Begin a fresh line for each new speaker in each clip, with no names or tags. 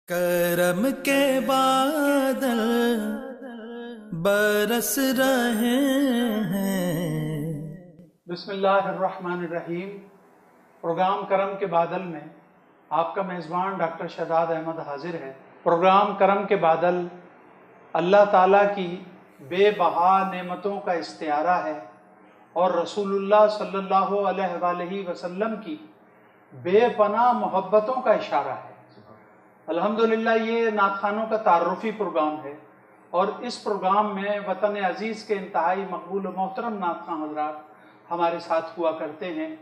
کرم کے بادل برس رہے ہیں۔
بسم اللہ الرحمن الرحیم۔ پروگرام کرم کے بادل میں آپ کا میزبان ڈاکٹر شہزاد احمد حاضر ہے۔ پروگرام کرم کے بادل اللہ تعالیٰ کی بے بہا نعمتوں کا استعارہ ہے اور رسول اللہ صلی اللہ علیہ وآلہ وسلم کی بے پناہ محبتوں کا اشارہ ہے۔ الحمدللہ یہ نعت خوانوں کا تعارفی پروگرام ہے اور اس پروگرام میں وطن عزیز کے انتہائی مقبول و محترم نعت خواں حضرات ہمارے ساتھ ہوا کرتے ہیں۔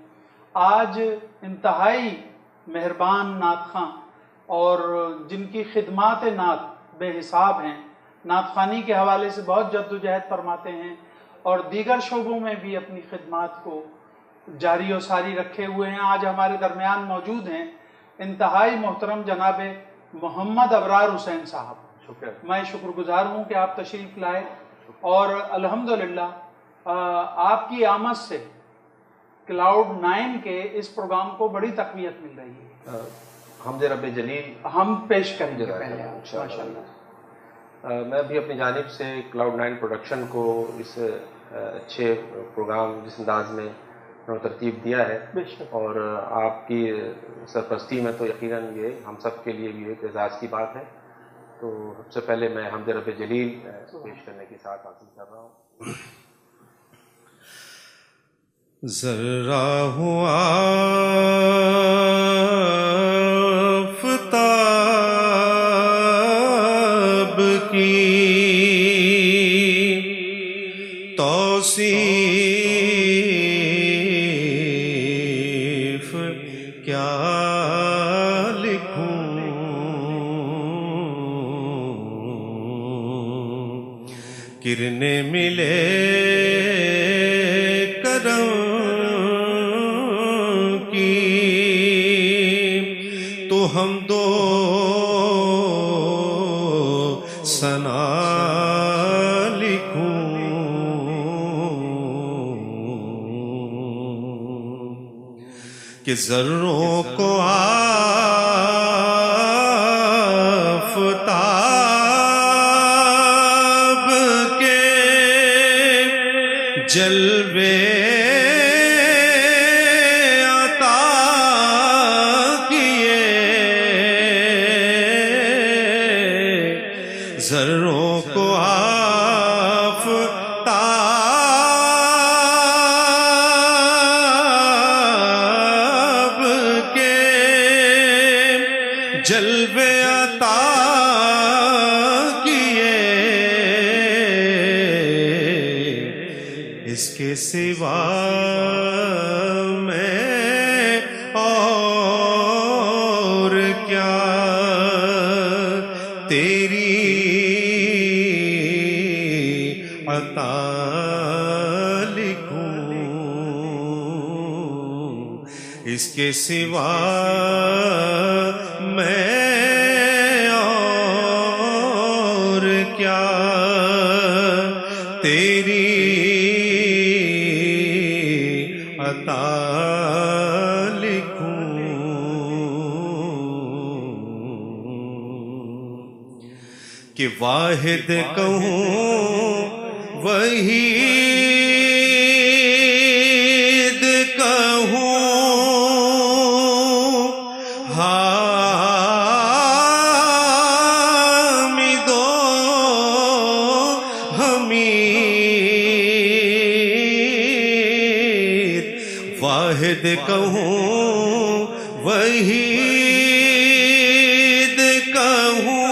آج انتہائی مہربان نعت خواں اور جن کی خدمات نعت بے حساب ہیں، نعت خوانی کے حوالے سے بہت جدوجہد فرماتے ہیں اور دیگر شعبوں میں بھی اپنی خدمات کو جاری و ساری رکھے ہوئے ہیں، آج ہمارے درمیان موجود ہیں انتہائی محترم جناب محمد ابرار حسین صاحب۔ میں شکر گزار ہوں کہ آپ تشریف لائے اور الحمدللہ آپ کی آمد سے کلاؤڈ 9 کے اس پروگرام کو بڑی تقویت مل رہی ہے۔
حمد رب جلیل
ہم پیش کریں گے پہلے ماشاءاللہ۔
میں بھی اپنی جانب سے کلاؤڈ 9 پروڈکشن کو اس اچھے پروگرام جس انداز میں ترتیب دیا ہے اور آپ کی سرپرستی میں تو یقیناً یہ ہم سب کے لیے بھی ایک اعزاز کی بات ہے۔ تو سب سے پہلے میں حمد رب جلیل پیش کرنے کی ساتھ حاصل کر رہا ہوں۔
ذرا ہوا آفتاب کی توصیف کیا لکھوں، کرنے ملے کرم کی تو ہم دو ثنا لکھوں، کہ ذروں کو آفتاب کے جلوے عطا کیے، ذروں کو آفتاب کے جلوے عطا کیے، اس کے سوا میں اور کیا تیری عطا لکھوں، اس کے سوا میں اور کیا تیری عطا لکھوں، کہ واحد کہوں وحید کہوں، حامد و حمید، واحد کہوں وحید کہوں،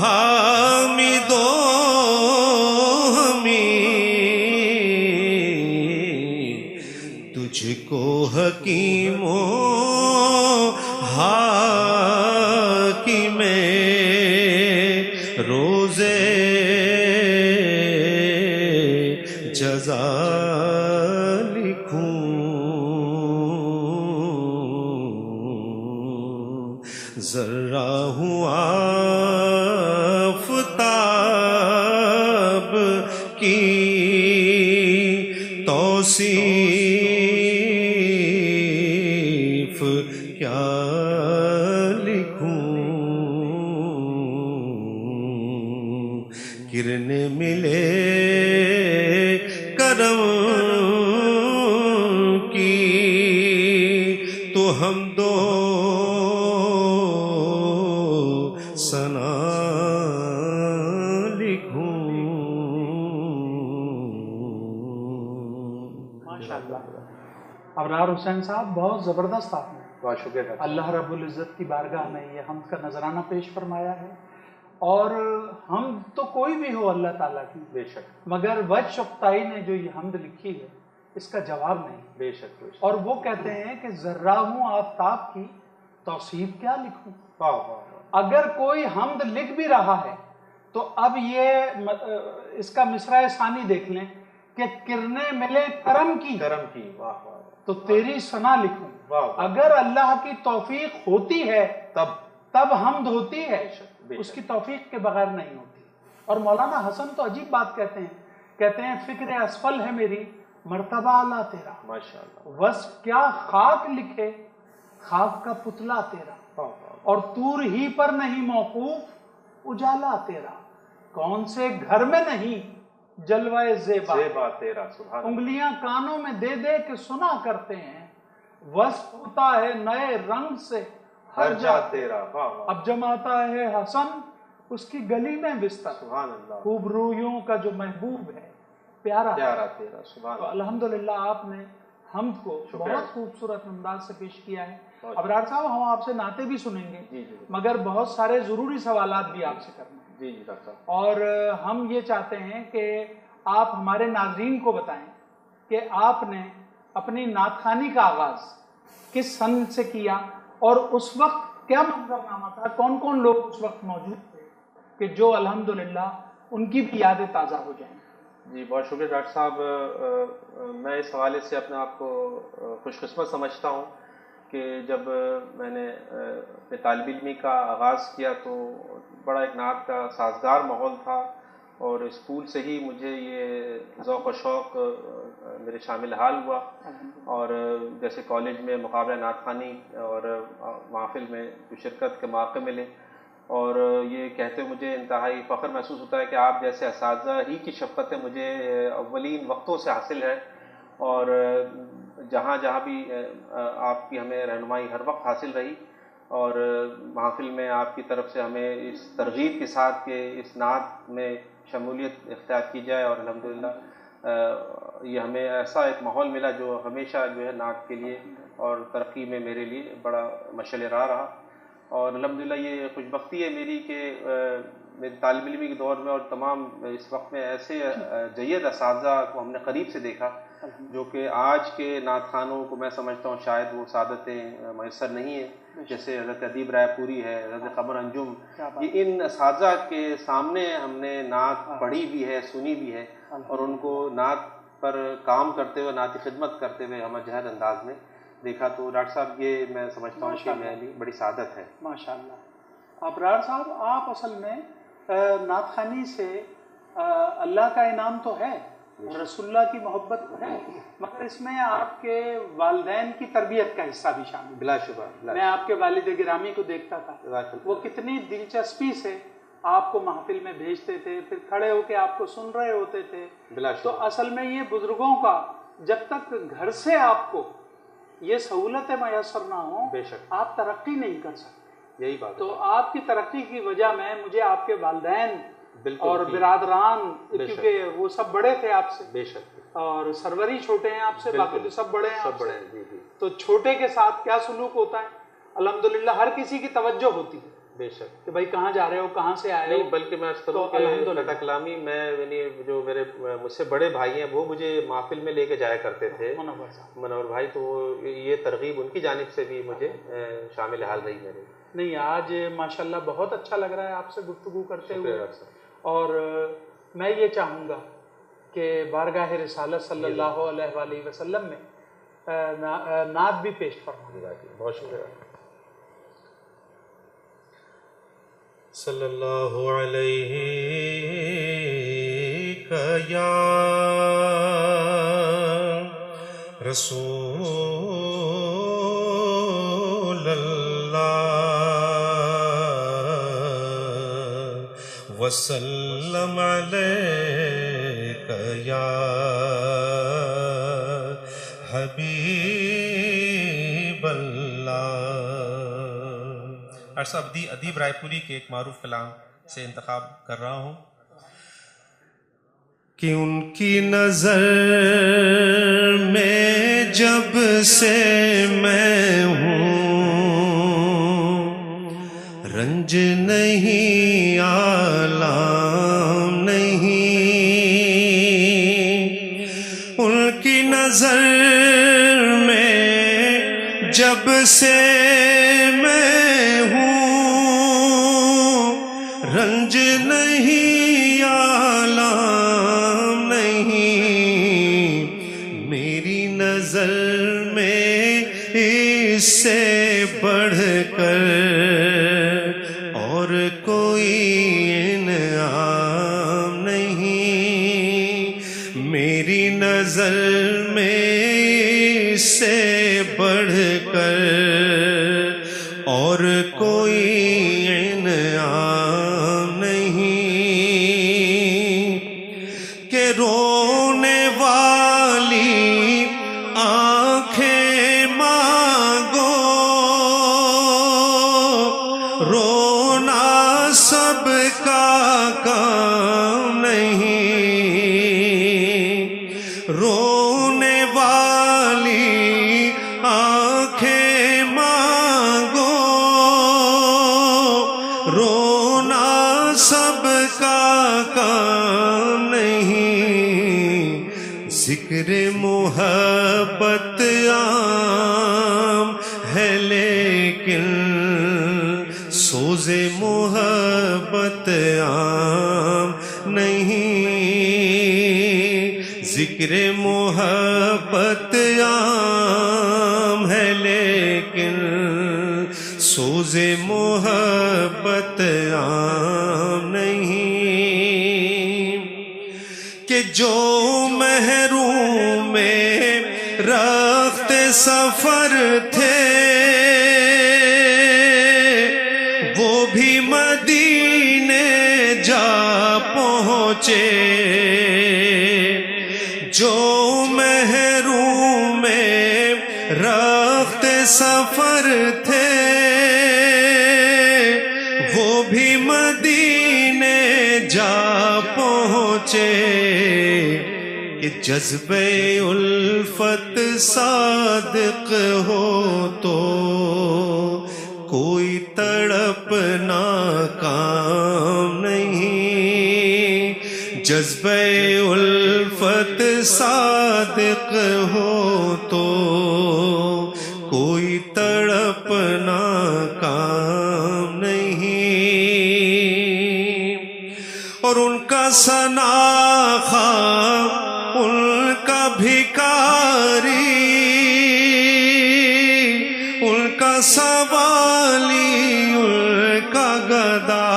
حامد و حمید، تجھ کو حکیم و حاکم روزے جزا لکھوں، ذرا ہوں آفتاب کی توصیف کیا لکھوں، لکھوں کرنے ملے کرم کی تو ہم دو ثنا لکھوں.
ماشاءاللہ. ابرار حسین صاحب بہت زبردست آپ نے
بہت شکریہ ڈاکٹر صاحب.
اللہ رب العزت کی بارگاہ میں یہ حمد کا نذرانہ پیش فرمایا ہے. اور حمد تو کوئی بھی ہو اللہ تعالیٰ کی،
بے شک
مگر وجہ شفتائی نے جو یہ حمد لکھی ہے اس کا جواب نہیں.
بے شک بے شک.
اور وہ کہتے ہیں کہ ذرہ ہوں آفتاب کی توصیف کیا لکھوں.
واہ واہ واہ.
اگر کوئی حمد لکھ بھی رہا ہے تو اب یہ اس کا مصرع ثانی دیکھ لیں کہ کرنے ملے کرم کی
کرم کی. واہ واہ.
تو تیری ثنا لکھوں.
واہ.
اگر اللہ کی توفیق ہوتی ہے تب حمد ہوتی ہے، اس کی توفیق کے بغیر نہیں ہوتی. اور مولانا حسن تو عجیب بات کہتے ہیں فکر اسفل ہے میری مرتبہ اعلیٰ تیرا.
ماشاءاللہ.
وصف کیا خاک لکھے خاک کا پتلا تیرا.
واہ واہ.
اور طور ہی پر نہیں موقوف اجالا تیرا. کون سے گھر میں نہیں جلوہ زیبا
زیبا تیرا. سبحان اللہ.
انگلیاں کانوں میں دے دے کے سنا کرتے ہیں. وصف ہوتا ہے نئے رنگ سے
ہر جا تیرا. واہ واہ.
اب جماتا ہے حسن اس کی گلی میں بستر.
سبحان اللہ.
خوب رویوں کا جو محبوب ہے پیارا.
پیارا تیرا. سبحان
تو
اللہ.
الحمدللہ آپ نے حمد کو
شکریہ.
بہت خوبصورت انداز سے پیش کیا ہے.
بہت
ابرار صاحب ہم آپ سے نعتیں بھی سنیں گے
جی جی
مگر بہت سارے ضروری سوالات بھی آپ سے کرنے ہیں.
جی جی ڈاکٹر صاحب.
اور ہم یہ چاہتے ہیں کہ آپ ہمارے ناظرین کو بتائیں کہ آپ نے اپنی نعت خوانی کا آغاز کس سن سے کیا اور اس وقت کیا منظرنامہ تھا، کون کون لوگ اس وقت موجود تھے کہ جو الحمدللہ ان کی بھی یادیں تازہ ہو جائیں.
جی بہت شکریہ ڈاکٹر صاحب. میں اس حوالے سے اپنے آپ کو خوش قسمت سمجھتا ہوں کہ جب میں نے اپنے طالب علمی کا آغاز کیا تو بڑا ایک نعت کا سازگار ماحول تھا اور اسکول سے ہی مجھے یہ ذوق و شوق میرے شامل حال ہوا. اور جیسے کالج میں مقابلہ نعت خوانی اور محافل میں شرکت کے موقع ملے اور یہ کہتے مجھے انتہائی فخر محسوس ہوتا ہے کہ آپ جیسے اساتذہ ہی کی شفقتیں مجھے اولین وقتوں سے حاصل ہے اور جہاں جہاں بھی آپ کی ہمیں رہنمائی ہر وقت حاصل رہی اور محافل میں آپ کی طرف سے ہمیں اس ترغیب کے ساتھ کہ اس نعت میں شمولیت اختیار کی جائے اور الحمدللہ یہ ہمیں ایسا ایک ماحول ملا جو ہمیشہ جو ہے نعت کے لیے اور ترقی میں میرے لیے بڑا مشعل راہ رہا. اور الحمدللہ یہ خوش بختی ہے میری کہ میری طالب علمی کے دور میں اور تمام اس وقت میں ایسے جید اساتذہ کو ہم نے قریب سے دیکھا جو کہ آج کے نعت خوانوں کو میں سمجھتا ہوں شاید وہ سعادتیں میسر نہیں ہیں. جیسے حضرت ادیب رائے پوری ہے، حضرت قمر انجم، یہ ان اساتذہ کے سامنے ہم نے نعت پڑھی بھی ہے، سنی بھی ہے اور ان کو نعت پر کام کرتے ہوئے، نعت خدمت کرتے ہوئے ہمیں جہد انداز میں دیکھا. تو ڈاکٹر صاحب یہ میں سمجھتا ہوں کہ میرے لیے بڑی سعادت ہے.
ماشاءاللہ. ابرار صاحب آپ اصل میں نعت خوانی سے اللہ کا انعام تو ہے، رسول اللہ کی محبت تو ہے، مگر اس میں آپ کے والدین کی تربیت کا حصہ بھی شامل ہے.
بلا شبہ.
میں آپ کے والد گرامی کو دیکھتا تھا، وہ کتنی دلچسپی سے آپ کو محفل میں بھیجتے تھے، پھر کھڑے ہو کے آپ کو سن رہے ہوتے تھے. تو اصل میں یہ بزرگوں کا جب تک گھر سے آپ کو یہ سہولتیں میسر نہ ہوں
بے شک
آپ ترقی نہیں کر سکتے.
یہی بات.
تو آپ کی ترقی کی وجہ میں مجھے آپ کے والدین اور برادران، کیونکہ وہ سب بڑے تھے آپ سے،
بے شک،
اور سروری چھوٹے ہیں آپ سے، باقی تو سب بڑے ہیں.
سب بڑے ہیں. جی جی.
تو چھوٹے کے ساتھ کیا سلوک ہوتا ہے؟ الحمدللہ ہر کسی کی توجہ ہوتی ہے
بے شک
کہ بھائی کہاں جا رہے ہو، کہاں سے آئے ہو.
نہیں بلکہ میں اس طرح کے کلامی میں یعنی جو میرے مجھ سے بڑے بھائی ہیں وہ مجھے محفل میں لے کے جایا کرتے تھے، منور بھائی، تو یہ ترغیب ان کی جانب سے بھی مجھے شامل حال رہی میرے.
نہیں آج ماشاءاللہ بہت اچھا لگ رہا ہے آپ سے گفتگو کرتے ہوئے. اور میں یہ چاہوں گا کہ بارگاہ رسالت صلی اللہ علیہ وآلہ وسلم میں نعت بھی پیش فرمائیں.
بہت شکریہ.
صلی اللہ علیہ یا رسول اللہ وسلم علیک یا حبیب اللہ۔
عرصہ ادیب رائے پوری کے ایک معروف کلام سے انتخاب کر رہا ہوں
کہ ان کی نظر میں جب سے میں ہوں، رنج نہیں آلام نہیں، ان کی نظر میں جب سے میں ہوں، رنج نہیں آلام نہیں، میری نظر میں اس سے بڑھ کر اور کوئی انعام نہیں، میری نظر میں اس سے بڑھ کر اور کوئی انعام نہیں، کہ رونے والی آنکھیں مانگو، رونا سب کا کام نہیں، رونے والی آنکھیں مانگو، رونا سب کا کام نہیں، ذکر محبت عام ہے لیکن سوز محبت عام نہیں، ذکر محبت عام ہے لیکن سوز محبت عام نہیں، کہ جو محروم رخت سفر تھے وہ بھی مدینے جا پہنچے، جو محروم رخت سفر تھے وہ بھی مدینے جا پہنچے، کہ جذبہ الفت صادق ہو تو کوئی تڑپ ناکام نہیں، جذبہ الفت صادق ہو تو کوئی تڑپ ناکام نہیں، اور ان کا سناخواہ ان کا بھکاری، ان کا سوالی ان کا گدا،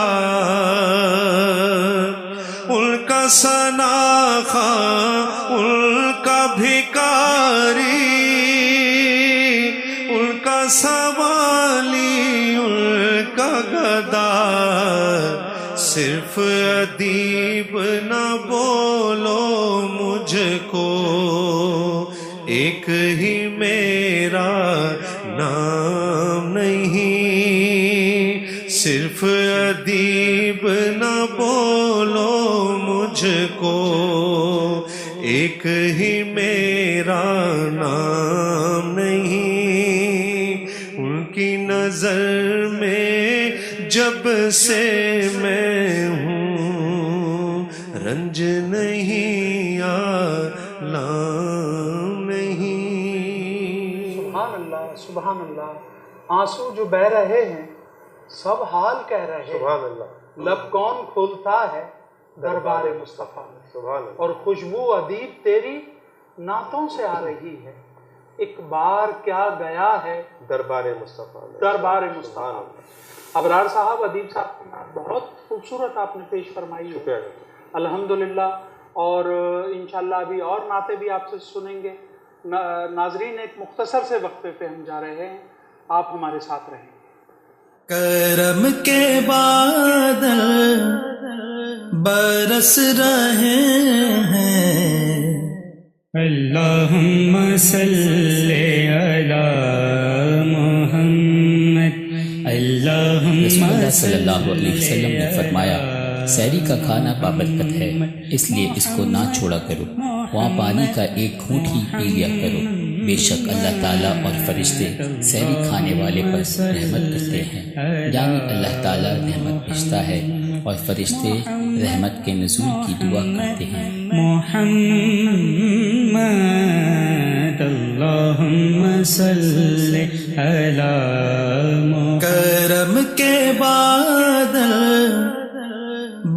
ان کا سناخواہ ان کا بھکاری، ان کا سوالی ان کا گدا، صرف ادیب نہ بولو مجھ کو، ایک ہی میرا نام نہیں، صرف ادیب نہ بولو مجھ کو، ایک ہی میرا نام نہیں، ان کی نظر میں جب سے میں ہوں، رنج نہیں آلام نہیں۔
سبحان اللہ، سبحان اللہ۔ آنسو جو بہ رہے ہیں سب حال کہہ رہے ہیں،
سبحان اللہ،
لب کون کھولتا ہے دربار مصطفیٰ میں،
سبحان اللہ،
اور خوشبو ادیب تیری نعتوں سے آ رہی ہے، ایک بار کیا گیا ہے
دربار مصطفیٰ میں،
دربار مصطفیٰ میں۔ ابرار صاحب، ادیب صاحب بہت خوبصورت آپ نے پیش فرمائی ہے، الحمدللہ، اور انشاءاللہ ابھی اور نعتیں بھی آپ سے سنیں گے۔ ناظرین، ایک مختصر سے وقفے پہ ہم جا رہے ہیں، آپ ہمارے ساتھ رہیں۔
کرم کے بادل
برس رہے ہیں.
اللہم صلی علی محمد. اللہم
رسول اللہ صلی اللہ علیہ وسلم نے فرمایا سحری کا کھانا بابرکت ہے، اس لیے اس کو نہ چھوڑا کرو، وہاں پانی کا ایک گھونٹ ہی پی لیا کرو، بے شک اللہ تعالیٰ اور فرشتے سحری کھانے والے پر رحمت کرتے ہیں. یعنی اللہ تعالیٰ رحمت بھیجتا ہے اور فرشتے رحمت کے نزول کی دعا کرتے ہیں.
محمد اللہم صلی علی محمد.
کرم کے بادل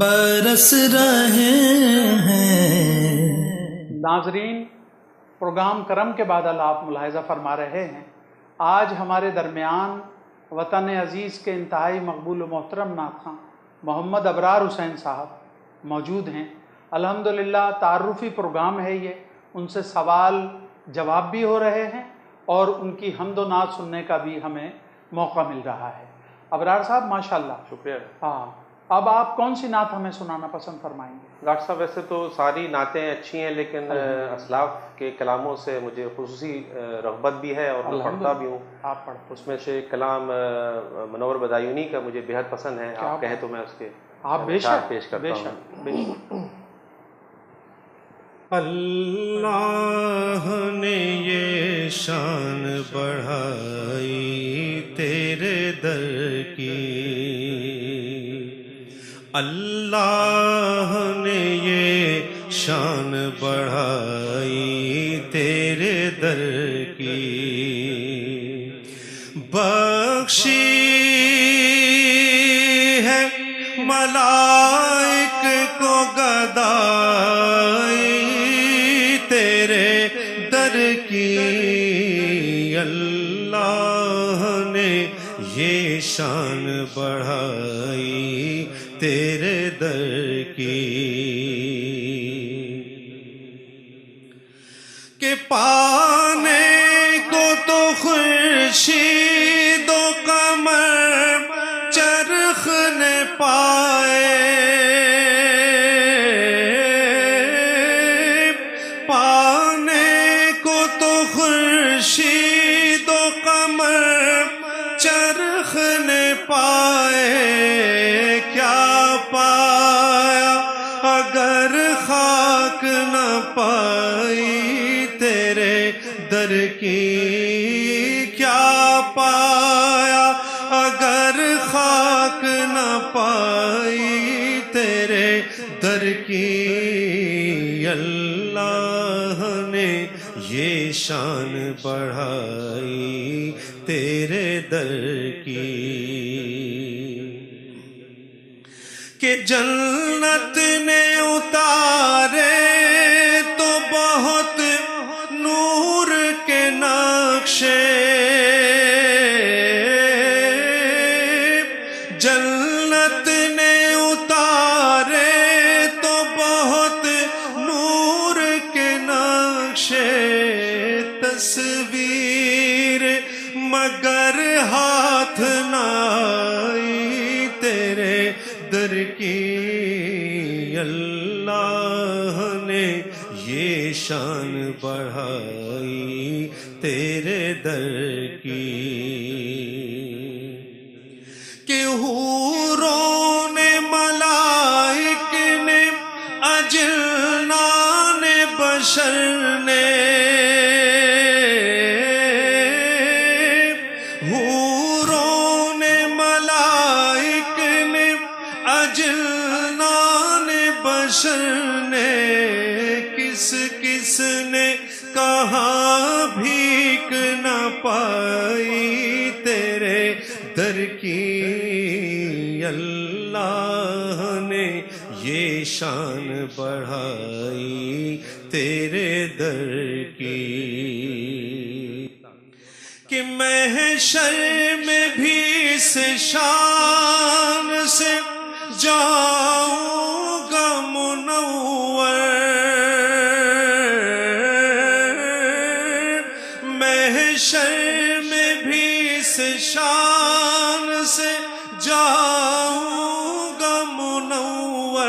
برس رہے ہیں.
ناظرین، پروگرام کرم کے بادل آپ ملاحظہ فرما رہے ہیں. آج ہمارے درمیان وطن عزیز کے انتہائی مقبول و محترم نعت خواں محمد ابرار حسین صاحب موجود ہیں. الحمدللہ تعارفی پروگرام ہے یہ، ان سے سوال جواب بھی ہو رہے ہیں اور ان کی حمد و نعت سننے کا بھی ہمیں موقع مل رہا ہے. ابرار صاحب ماشاءاللہ.
شکریہ.
ہاں، اب آپ کون سی نعت ہمیں سنانا پسند فرمائیں گے؟
ڈاکٹر صاحب ویسے تو ساری نعتیں اچھی ہیں، لیکن اسلاف کے کلاموں سے مجھے خصوصی رغبت بھی ہے اور میں پڑھتا بھی ہوں.
آپ پڑھیں.
اس میں سے ایک کلام منور بدایونی کا مجھے بہت پسند ہے. آپ کہیں تو میں اس کے
آپ بے
اشعار
شک
پیش کرتا
بے
ہوں.
شک بے شک.
اللہ نے یہ شان بڑھائی تیرے در کی، اللہ نے یہ شان بڑھائی تیرے در کی، بخشی ہے ملائک کو گدائی تیرے در کی، اللہ نے یہ شان بڑھائی تیرے در کی، کہ پانے کو تو خورشید و قمر چرخ نے پائے، پانے کو تو خورشید و قمر چرخ نے پائے، کیا پایا اگر خاک نہ پائی تیرے در کی، کیا پایا اگر خاک نہ پائی تیرے در کی، اللہ نے یہ شان بڑھائی تیرے در کی، کہ جنت نے اتارے تو بہت نور کے نقشے، جنت نے اتارے تو بہت نور کے نقشے، تصویر مگر ہاتھ نہ آئی تیرے در کی، اللہ نے یہ شان بڑھائی تیرے در کی، کہ حوروں نے ملائک نے اجنان بشر نے، حوروں نے ملائک نے اجنان بشر نے، کس کس نے کہاں بھیک نہ پائی تیرے در کی، اللہ نے یہ شان بڑھائی تیرے در کی، کہ محشر میں بھی اس شان سے جاؤں گا منور، محشر میں بھی اس شان سے جاؤں گا منور،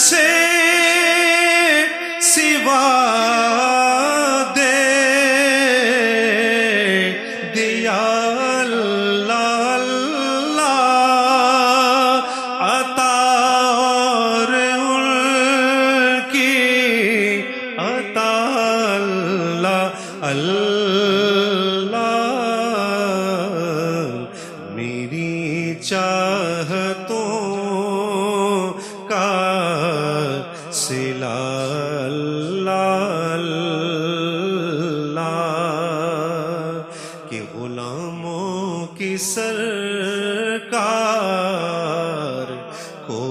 سے سوا دے دیا اللہ اللہ عطا اور ان کی عطا اللہ اللہ میری چاہتوں کا صلہ اللہ اللہ کہ غلاموں کی سرکار کو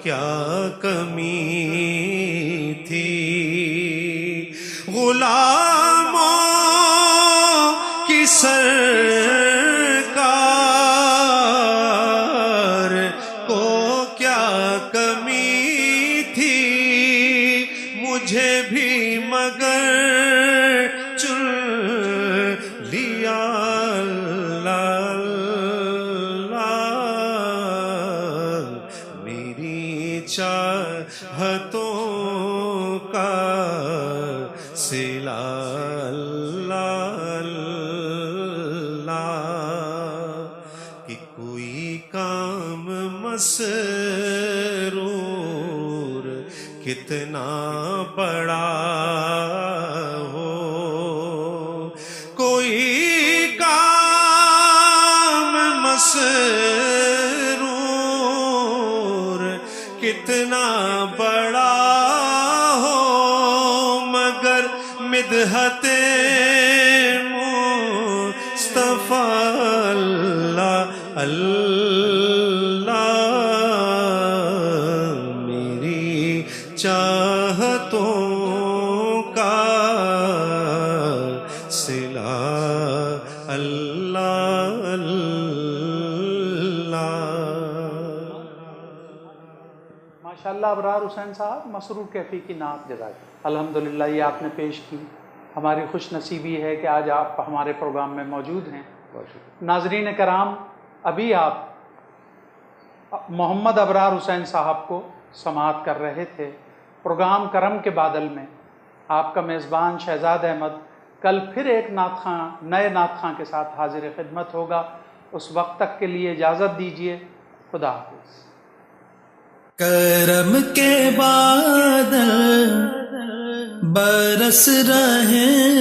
کیا کمی تھی غلاموں کی سرکار کو کیا کمی تھی مجھے بھی مگر چن لیا اللہ اللہ میری چاہتوں کا صلہ اللہ اللہ کہ کوئی کام مسرور کتنا بڑا ہو کوئی کام مسرور کتنا بڑا ہو مگر مدحت مصطفیٰ اللہ اللہ میری چاہتوں کا صلہ اللہ اللہ
ماشاءاللہ ابرار حسین صاحب مسرور کیفی کی نعت جزاک الحمدللہ یہ آپ نے پیش کی ہماری خوش نصیبی ہے کہ آج آپ ہمارے پروگرام میں موجود ہیں ناظرین کرام ابھی آپ محمد ابرار حسین صاحب کو سماعت کر رہے تھے پروگرام کرم کے بادل میں آپ کا میزبان شہزاد احمد کل پھر ایک نعت خواں نئے نعت خواں کے ساتھ حاضر خدمت ہوگا اس وقت تک کے لیے اجازت دیجیے خدا حافظ
کرم کے بادل برس رہے